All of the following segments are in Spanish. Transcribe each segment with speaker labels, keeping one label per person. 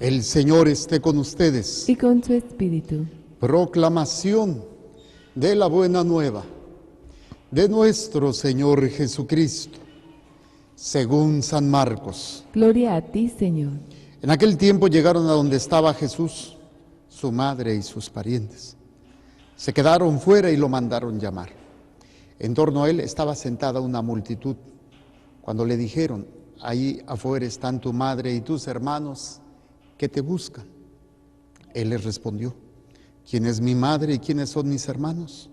Speaker 1: El Señor esté con ustedes.
Speaker 2: y con su espíritu.
Speaker 1: Proclamación de la buena nueva de nuestro Señor Jesucristo, según San Marcos.
Speaker 2: Gloria a ti, Señor.
Speaker 1: En aquel tiempo llegaron a donde estaba Jesús, su madre y sus parientes. Se quedaron fuera y lo mandaron llamar. En torno a él estaba sentada una multitud. Cuando le dijeron: ahí afuera están tu madre y tus hermanos que te buscan, él les respondió: ¿quién es mi madre y quiénes son mis hermanos?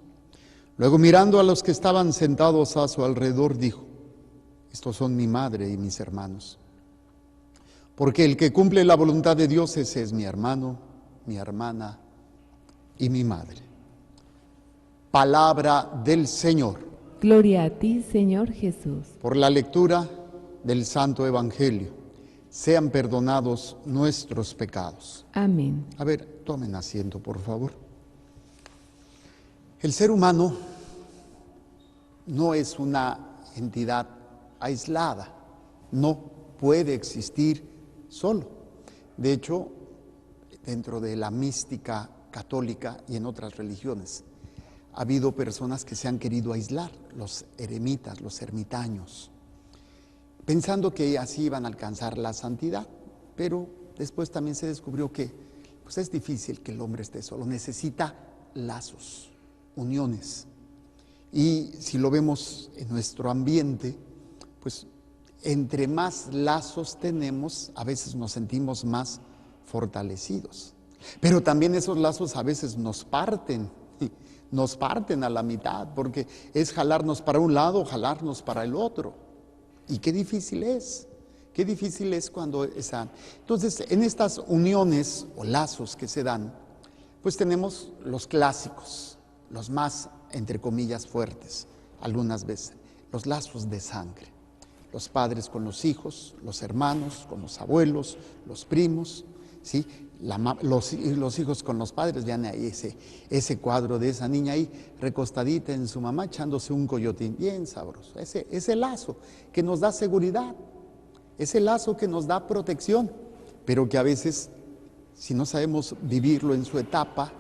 Speaker 1: Luego, mirando a los que estaban sentados a su alrededor, dijo: estos son mi madre y mis hermanos. Porque el que cumple la voluntad de Dios, ese es mi hermano, mi hermana y mi madre. Palabra del Señor.
Speaker 2: Gloria a ti, Señor Jesús.
Speaker 1: Por la lectura del Santo Evangelio, sean perdonados nuestros pecados.
Speaker 2: Amén.
Speaker 1: A ver, tomen asiento, por favor. El ser humano no es una entidad aislada, no puede existir solo. De hecho, dentro de la mística católica y en otras religiones, ha habido personas que se han querido aislar, los eremitas, los ermitaños, pensando que así iban a alcanzar la santidad, pero después también se descubrió que pues es difícil que el hombre esté solo, necesita lazos, uniones. Y si lo vemos en nuestro ambiente, pues entre más lazos tenemos, a veces nos sentimos más fortalecidos. Pero también esos lazos a veces nos parten a la mitad, porque es jalarnos para un lado, jalarnos para el otro. Y qué difícil es cuando están. Entonces, en estas uniones o lazos que se dan, pues tenemos los clásicos, los más, entre comillas, fuertes, algunas veces, los lazos de sangre. Los padres con los hijos, los hermanos con los abuelos, los primos, ¿sí? Los hijos con los padres. Vean ahí ese cuadro de esa niña ahí recostadita en su mamá echándose un coyotín, bien sabroso. Ese lazo que nos da seguridad, ese lazo que nos da protección, pero que a veces, si no sabemos vivirlo en su etapa,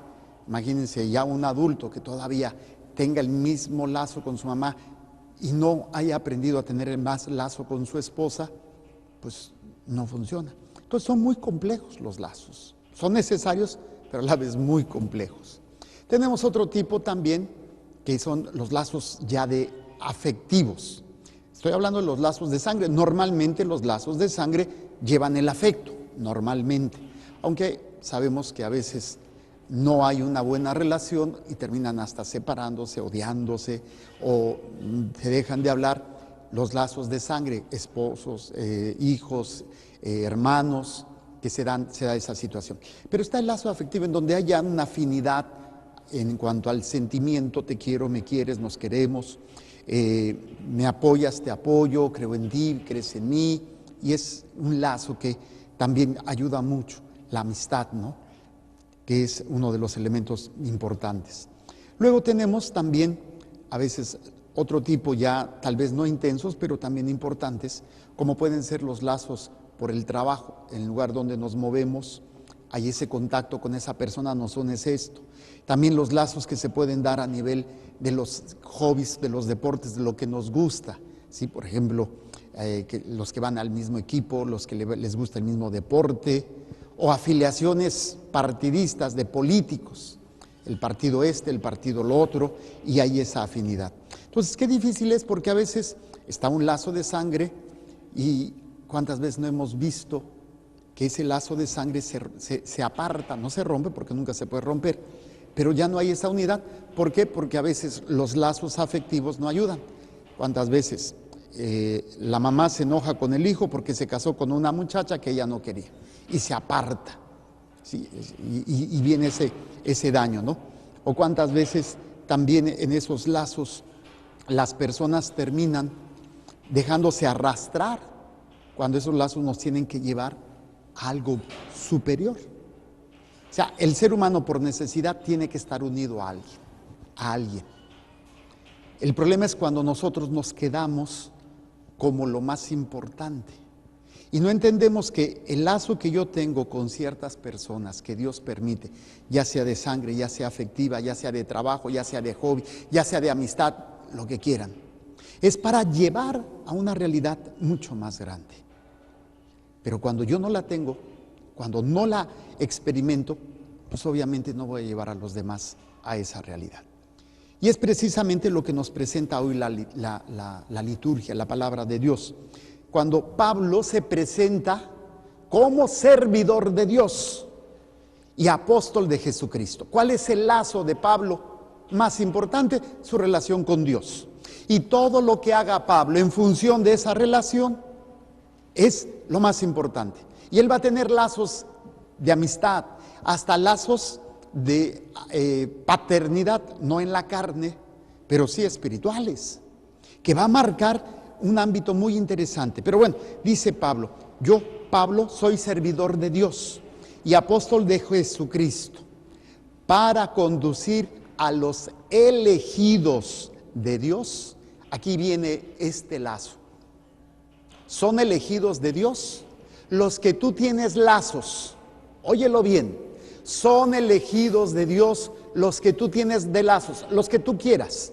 Speaker 1: imagínense ya un adulto que todavía tenga el mismo lazo con su mamá y no haya aprendido a tener el más lazo con su esposa, pues no funciona. Entonces son muy complejos los lazos, son necesarios, pero a la vez muy complejos. Tenemos otro tipo también, que son los lazos ya de afectivos. Estoy hablando de los lazos de sangre. Normalmente los lazos de sangre llevan el afecto, normalmente, aunque sabemos que a veces no hay una buena relación y terminan hasta separándose, odiándose o se dejan de hablar. Los lazos de sangre, esposos, hijos, hermanos, que se da esa situación. Pero está el lazo afectivo en donde haya una afinidad en cuanto al sentimiento: te quiero, me quieres, nos queremos, me apoyas, te apoyo, creo en ti, crees en mí, y es un lazo que también ayuda mucho, la amistad, ¿no?, que es uno de los elementos importantes. Luego tenemos también a veces otro tipo ya tal vez no intensos, pero también importantes, como pueden ser los lazos por el trabajo. En el lugar donde nos movemos hay ese contacto con esa persona, nos une esto. También los lazos que se pueden dar a nivel de los hobbies, de los deportes, de lo que nos gusta, ¿sí? Por ejemplo, los que van al mismo equipo, los que les gusta el mismo deporte, o afiliaciones partidistas de políticos, el partido este, el partido lo otro, y hay esa afinidad. Entonces, qué difícil es, porque a veces está un lazo de sangre y cuántas veces no hemos visto que ese lazo de sangre se aparta, no se rompe porque nunca se puede romper, pero ya no hay esa unidad. ¿Por qué? Porque a veces los lazos afectivos no ayudan. ¿Cuántas veces la mamá se enoja con el hijo porque se casó con una muchacha que ella no quería y se aparta, ¿sí? Y viene ese daño, ¿no? O cuántas veces también en esos lazos las personas terminan dejándose arrastrar cuando esos lazos nos tienen que llevar a algo superior. O sea, el ser humano por necesidad tiene que estar unido a alguien. El problema es cuando nosotros nos quedamos como lo más importante Y no entendemos que el lazo que yo tengo con ciertas personas que Dios permite, ya sea de sangre, ya sea afectiva, ya sea de trabajo, ya sea de hobby, ya sea de amistad, lo que quieran, es para llevar a una realidad mucho más grande. Pero cuando yo no la tengo, cuando no la experimento, pues obviamente no voy a llevar a los demás a esa realidad. Y es precisamente lo que nos presenta hoy la liturgia, la palabra de Dios. Cuando Pablo se presenta como servidor de Dios y apóstol de Jesucristo. ¿Cuál es el lazo de Pablo más importante? Su relación con Dios. Y todo lo que haga Pablo en función de esa relación es lo más importante. Y él va a tener lazos de amistad, hasta lazos de paternidad, no en la carne, pero sí espirituales, que va a marcar un ámbito muy interesante. Pero bueno, dice Pablo, yo, Pablo, soy servidor de Dios y apóstol de Jesucristo para conducir a los elegidos de Dios. Aquí viene este lazo. Son elegidos de Dios los que tú tienes lazos. Óyelo bien. Son elegidos de Dios los que tú tienes de lazos, los que tú quieras.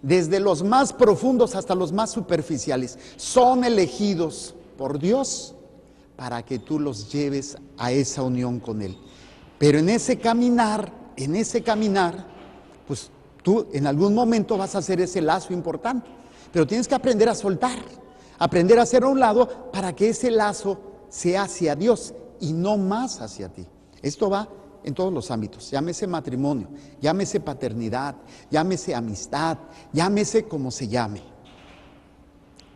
Speaker 1: Desde los más profundos hasta los más superficiales, son elegidos por Dios para que tú los lleves a esa unión con Él. Pero en ese caminar, pues tú en algún momento vas a hacer ese lazo importante, pero tienes que aprender a soltar, aprender a hacer a un lado para que ese lazo sea hacia Dios y no más hacia ti. Esto va en todos los ámbitos, llámese matrimonio, llámese paternidad, llámese amistad, llámese como se llame.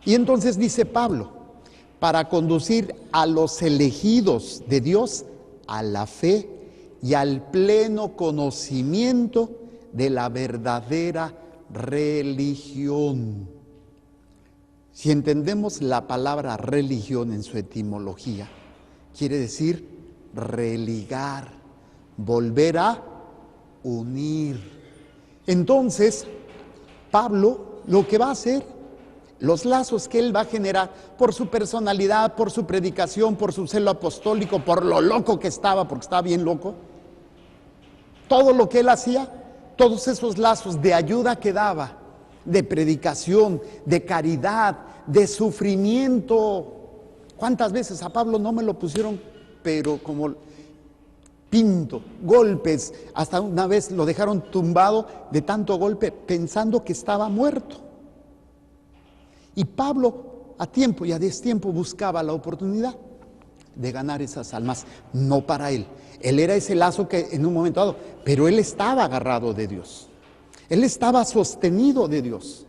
Speaker 1: Y entonces dice Pablo, para conducir a los elegidos de Dios a la fe y al pleno conocimiento de la verdadera religión. Si entendemos la palabra religión en su etimología, quiere decir religar, volver a unir. Entonces, Pablo lo que va a hacer, los lazos que él va a generar por su personalidad, por su predicación, por su celo apostólico, por lo loco que estaba, porque estaba bien loco, todo lo que él hacía, todos esos lazos de ayuda que daba, de predicación, de caridad, de sufrimiento. ¿Cuántas veces a Pablo no me lo pusieron, pero como pinto, golpes? Hasta una vez lo dejaron tumbado de tanto golpe pensando que estaba muerto. Y Pablo a tiempo y a destiempo buscaba la oportunidad de ganar esas almas, no para él. Él era ese lazo que en un momento dado, pero él estaba agarrado de Dios. Él estaba sostenido de Dios.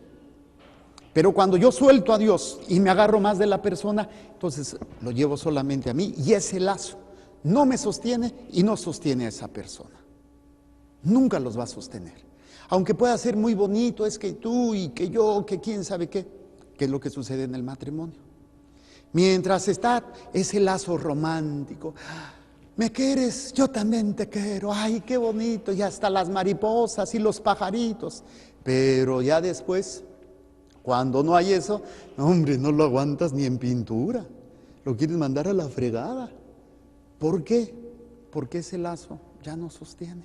Speaker 1: Pero cuando yo suelto a Dios y me agarro más de la persona, entonces lo llevo solamente a mí y ese lazo no me sostiene y no sostiene a esa persona. Nunca los va a sostener. Aunque pueda ser muy bonito, es que tú y que yo, que quién sabe qué, que es lo que sucede en el matrimonio. Mientras está ese lazo romántico, ¿me quieres? Yo también te quiero, ay, qué bonito, y hasta las mariposas y los pajaritos. Pero ya después, cuando no hay eso, hombre, no lo aguantas ni en pintura, lo quieres mandar a la fregada. ¿Por qué? Porque ese lazo ya no sostiene.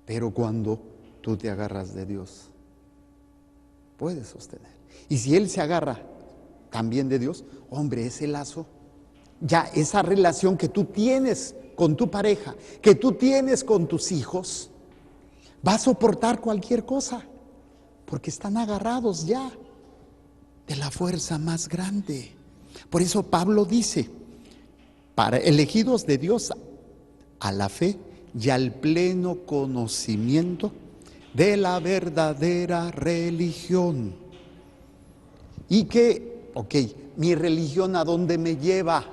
Speaker 1: Pero cuando tú te agarras de Dios, puedes sostener. Y si Él se agarra también de Dios, hombre, ese lazo, ya esa relación que tú tienes con tu pareja, que tú tienes con tus hijos, va a soportar cualquier cosa, porque están agarrados ya de la fuerza más grande. Por eso Pablo dice, para elegidos de Dios a la fe y al pleno conocimiento de la verdadera religión. Y que, mi religión ¿a dónde me lleva?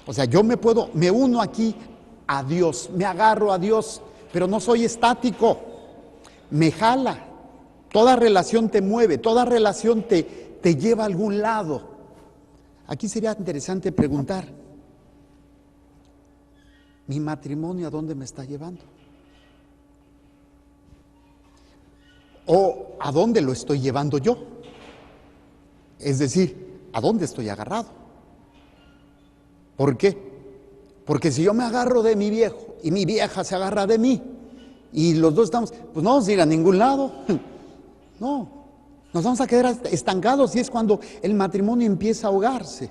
Speaker 1: O sea, yo me uno aquí a Dios, me agarro a Dios, pero no soy estático, me jala. Toda relación te mueve, toda relación te lleva a algún lado. Aquí sería interesante preguntar, ¿mi matrimonio a dónde me está llevando? ¿O a dónde lo estoy llevando yo? Es decir, ¿a dónde estoy agarrado? ¿Por qué? Porque si yo me agarro de mi viejo y mi vieja se agarra de mí y los dos estamos, pues no vamos a ir a ningún lado. No, nos vamos a quedar estancados y es cuando el matrimonio empieza a ahogarse.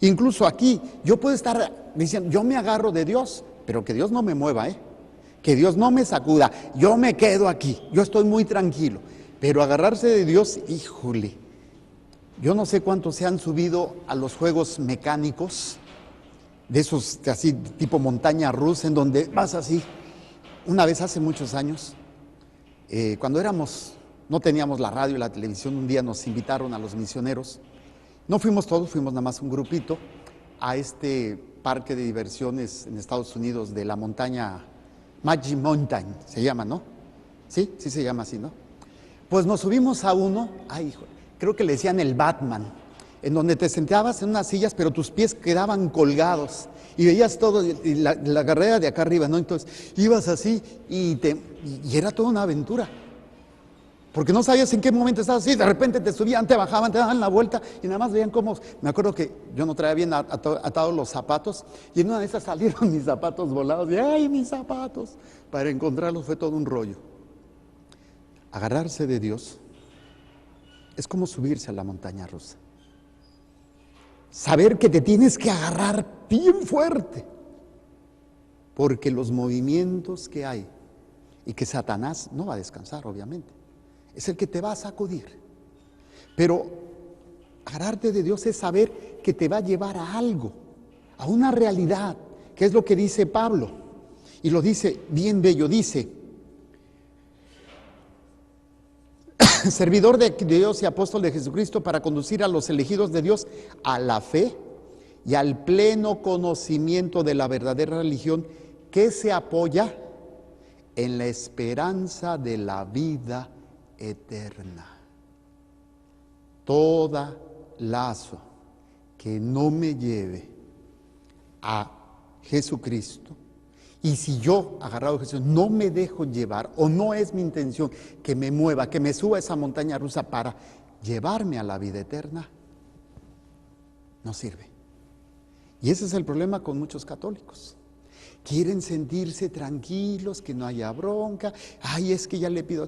Speaker 1: Incluso aquí yo puedo estar diciendo, yo me agarro de Dios, pero que Dios no me mueva, que Dios no me sacuda, yo me quedo aquí, yo estoy muy tranquilo. Pero agarrarse de Dios, híjole, yo no sé cuántos se han subido a los juegos mecánicos, de esos así tipo montaña rusa, en donde vas así. Una vez hace muchos años, cuando no teníamos la radio y la televisión, un día nos invitaron a los misioneros. No fuimos todos, fuimos nada más un grupito a este parque de diversiones en Estados Unidos de la montaña Magic Mountain, se llama, ¿no? Sí se llama así, ¿no? Pues nos subimos a uno, creo que le decían el Batman, en donde te sentabas en unas sillas, pero tus pies quedaban colgados y veías todo, y la carrera de acá arriba, ¿no? Entonces ibas así y era toda una aventura. Porque no sabías en qué momento estabas así, de repente te subían, te bajaban, te daban la vuelta y nada más veían cómo. Me acuerdo que yo no traía bien atados los zapatos y en una de esas salieron mis zapatos volados y ¡ay, mis zapatos! Para encontrarlos fue todo un rollo. Agarrarse de Dios es como subirse a la montaña rusa. Saber que te tienes que agarrar bien fuerte, porque los movimientos que hay y que Satanás no va a descansar, obviamente, es el que te va a sacudir. Pero agarrarte de Dios es saber que te va a llevar a algo, a una realidad, que es lo que dice Pablo. Y lo dice bien bello, dice: servidor de Dios y apóstol de Jesucristo para conducir a los elegidos de Dios a la fe y al pleno conocimiento de la verdadera religión que se apoya en la esperanza de la vida eterna. Toda lazo que no me lleve a Jesucristo, y si yo, agarrado a Jesús, no me dejo llevar, o no es mi intención que me mueva, que me suba a esa montaña rusa para llevarme a la vida eterna, no sirve. Y ese es el problema con muchos católicos. Quieren sentirse tranquilos, que no haya bronca. Ay, es que ya le pido.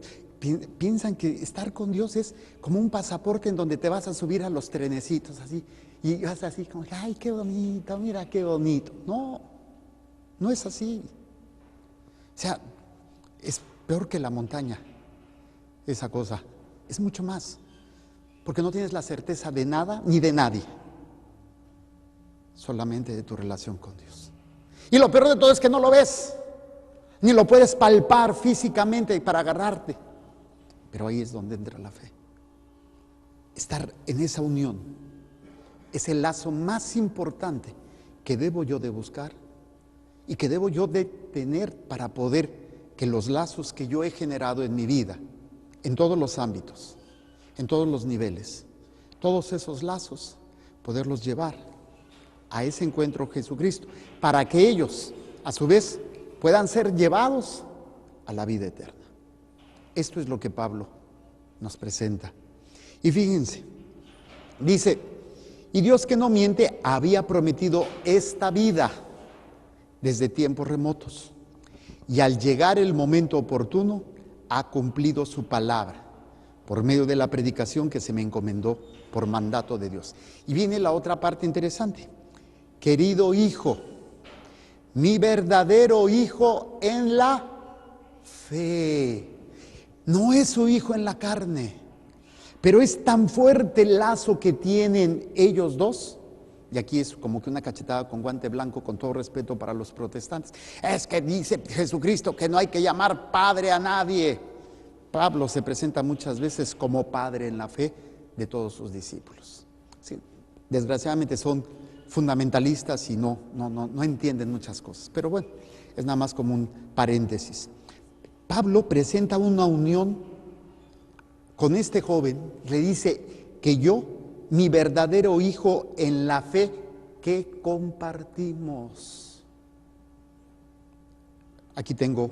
Speaker 1: Piensan que estar con Dios es como un pasaporte en donde te vas a subir a los trenecitos así, y vas así como, ay, qué bonito, mira qué bonito. No es así. O sea, es peor que la montaña, esa cosa. Es mucho más, porque no tienes la certeza de nada ni de nadie, solamente de tu relación con Dios. Y lo peor de todo es que no lo ves, ni lo puedes palpar físicamente para agarrarte. Pero ahí es donde entra la fe. Estar en esa unión es el lazo más importante que debo yo de buscar y que debo yo de tener para poder que los lazos que yo he generado en mi vida, en todos los ámbitos, en todos los niveles, todos esos lazos, poderlos llevar a ese encuentro con Jesucristo, para que ellos, a su vez, puedan ser llevados a la vida eterna. Esto es lo que Pablo nos presenta. Y fíjense, dice: y Dios, que no miente, había prometido esta vida desde tiempos remotos, y al llegar el momento oportuno, ha cumplido su palabra por medio de la predicación que se me encomendó por mandato de Dios. Y viene la otra parte interesante. Querido hijo, mi verdadero hijo en la fe. No es su hijo en la carne, pero es tan fuerte el lazo que tienen ellos dos. Y aquí es como que una cachetada con guante blanco, con todo respeto para los protestantes. Es que dice Jesucristo que no hay que llamar padre a nadie. Pablo se presenta muchas veces como padre en la fe de todos sus discípulos. Sí, desgraciadamente son fundamentalistas y no entienden muchas cosas. Pero bueno, es nada más como un paréntesis. Pablo presenta una unión con este joven, le dice que yo, mi verdadero hijo en la fe que compartimos. Aquí tengo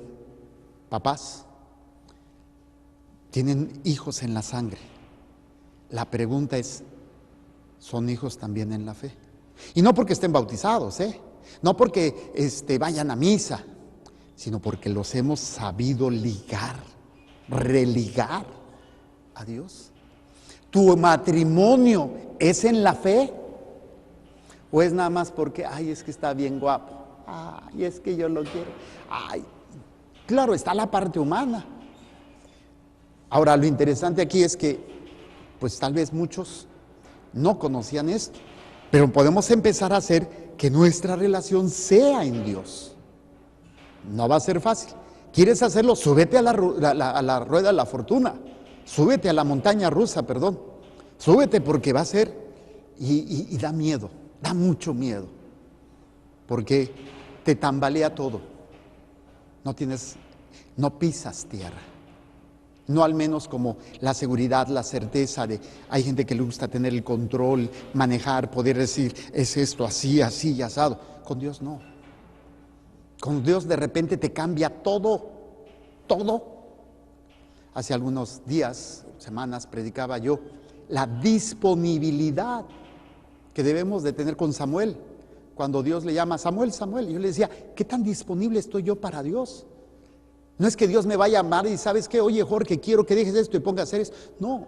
Speaker 1: papás, tienen hijos en la sangre. La pregunta es, ¿son hijos también en la fe? Y no porque estén bautizados, no porque vayan a misa, sino porque los hemos sabido ligar, religar a Dios. ¿Tu matrimonio es en la fe? ¿O es nada más porque, ay, es que está bien guapo? Ay, es que yo lo quiero. Ay, claro, está la parte humana. Ahora, lo interesante aquí es que, pues tal vez muchos no conocían esto, pero podemos empezar a hacer que nuestra relación sea en Dios. No va a ser fácil. ¿Quieres hacerlo? Súbete a la rueda de la fortuna. Súbete a la montaña rusa, perdón. Súbete, porque va a ser, y da miedo, da mucho miedo, porque te tambalea todo. No pisas tierra. No al menos como la seguridad, la certeza de, hay gente que le gusta tener el control, manejar, poder decir, es esto, así, así y asado. Con Dios no. Con Dios de repente te cambia todo, todo. Hace algunos días, semanas, predicaba yo la disponibilidad que debemos de tener con Samuel. Cuando Dios le llama, Samuel, Samuel, y yo le decía, ¿qué tan disponible estoy yo para Dios? No es que Dios me vaya a llamar y ¿sabes qué? Oye, Jorge, quiero que dejes esto y pongas a hacer eso. No,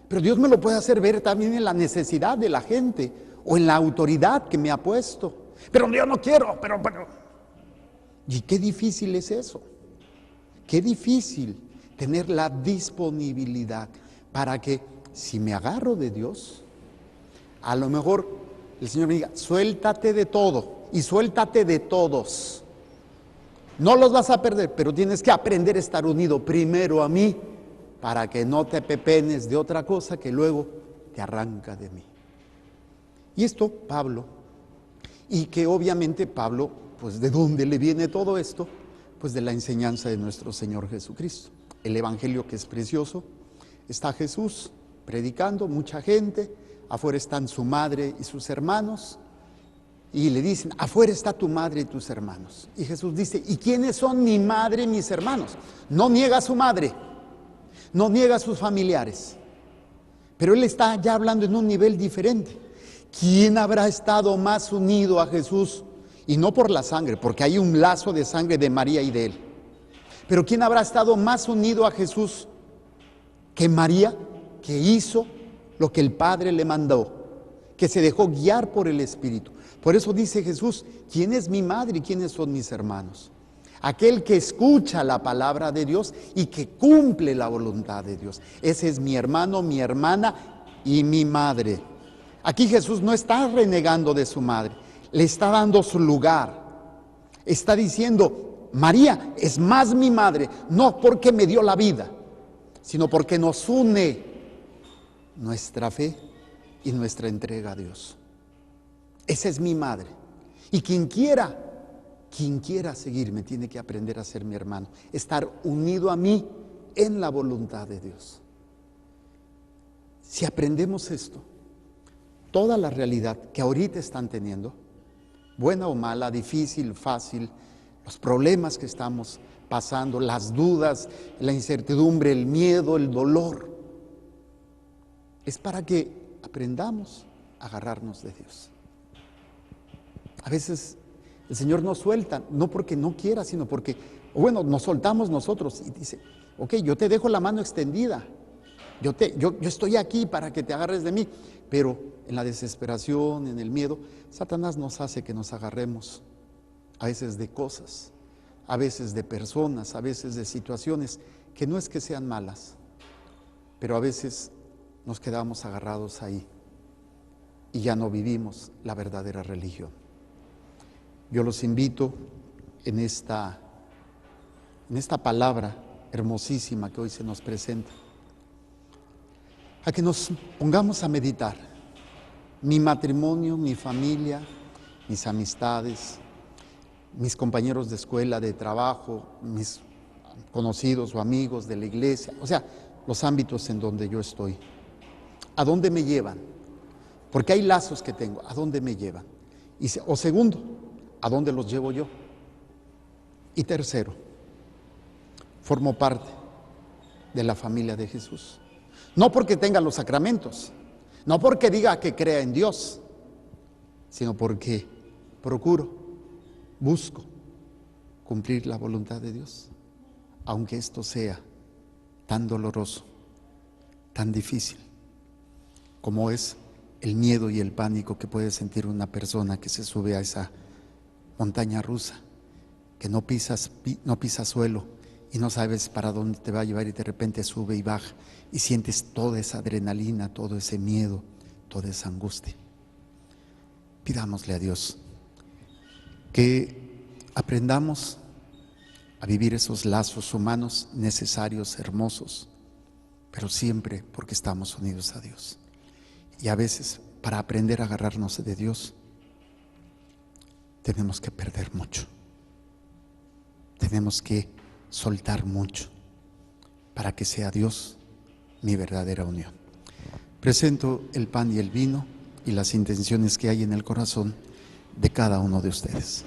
Speaker 1: pero Dios me lo puede hacer ver también en la necesidad de la gente o en la autoridad que me ha puesto. Pero yo no quiero, pero. Y qué difícil es eso. Qué difícil tener la disponibilidad para que, si me agarro de Dios, a lo mejor el Señor me diga, suéltate de todo y suéltate de todos. No los vas a perder, pero tienes que aprender a estar unido primero a mí para que no te pepenes de otra cosa que luego te arranca de mí. Y esto Pablo, y que obviamente Pablo, pues ¿de dónde le viene todo esto? Pues de la enseñanza de nuestro Señor Jesucristo. El Evangelio, que es precioso, está Jesús predicando, mucha gente, afuera están su madre y sus hermanos, y le dicen, afuera está tu madre y tus hermanos. Y Jesús dice, ¿y quiénes son mi madre y mis hermanos? No niega a su madre, no niega a sus familiares, pero él está ya hablando en un nivel diferente. ¿Quién habrá estado más unido a Jesús? Y no por la sangre, porque hay un lazo de sangre de María y de él. Pero ¿quién habrá estado más unido a Jesús que María, que hizo lo que el Padre le mandó, que se dejó guiar por el Espíritu? Por eso dice Jesús, ¿quién es mi madre y quiénes son mis hermanos? Aquel que escucha la palabra de Dios y que cumple la voluntad de Dios. Ese es mi hermano, mi hermana y mi madre. Aquí Jesús no está renegando de su madre, le está dando su lugar. Está diciendo, María es más mi madre, no porque me dio la vida, sino porque nos une nuestra fe y nuestra entrega a Dios. Esa es mi madre. Y quien quiera seguirme tiene que aprender a ser mi hermano, estar unido a mí en la voluntad de Dios. Si aprendemos esto, toda la realidad que ahorita están teniendo, buena o mala, difícil, fácil, los problemas que estamos pasando, las dudas, la incertidumbre, el miedo, el dolor, es para que aprendamos a agarrarnos de Dios. A veces el Señor nos suelta, no porque no quiera, sino porque, bueno, nos soltamos nosotros y dice, ok, yo te dejo la mano extendida, yo estoy aquí para que te agarres de mí, pero en la desesperación, en el miedo, Satanás nos hace que nos agarremos a veces de cosas, a veces de personas, a veces de situaciones que no es que sean malas, pero a veces nos quedamos agarrados ahí y ya no vivimos la verdadera religión. Yo los invito en esta palabra hermosísima que hoy se nos presenta, a que nos pongamos a meditar. Mi matrimonio, mi familia, mis amistades, mis compañeros de escuela, de trabajo, mis conocidos o amigos de la iglesia, o sea, los ámbitos en donde yo estoy. ¿A dónde me llevan? Porque hay lazos que tengo, ¿a dónde me llevan? O segundo, ¿a dónde los llevo yo? Y tercero, formo parte de la familia de Jesús. No porque tenga los sacramentos, no porque diga que crea en Dios, sino porque busco cumplir la voluntad de Dios, aunque esto sea tan doloroso, tan difícil, como es el miedo y el pánico que puede sentir una persona que se sube a esa montaña rusa, que no pisas suelo y no sabes para dónde te va a llevar y de repente sube y baja y sientes toda esa adrenalina, todo ese miedo, toda esa angustia. Pidámosle a Dios que aprendamos a vivir esos lazos humanos necesarios, hermosos, pero siempre porque estamos unidos a Dios. Y a veces, para aprender a agarrarnos de Dios, tenemos que perder mucho. Tenemos que soltar mucho para que sea Dios mi verdadera unión. Presento el pan y el vino y las intenciones que hay en el corazón de cada uno de ustedes.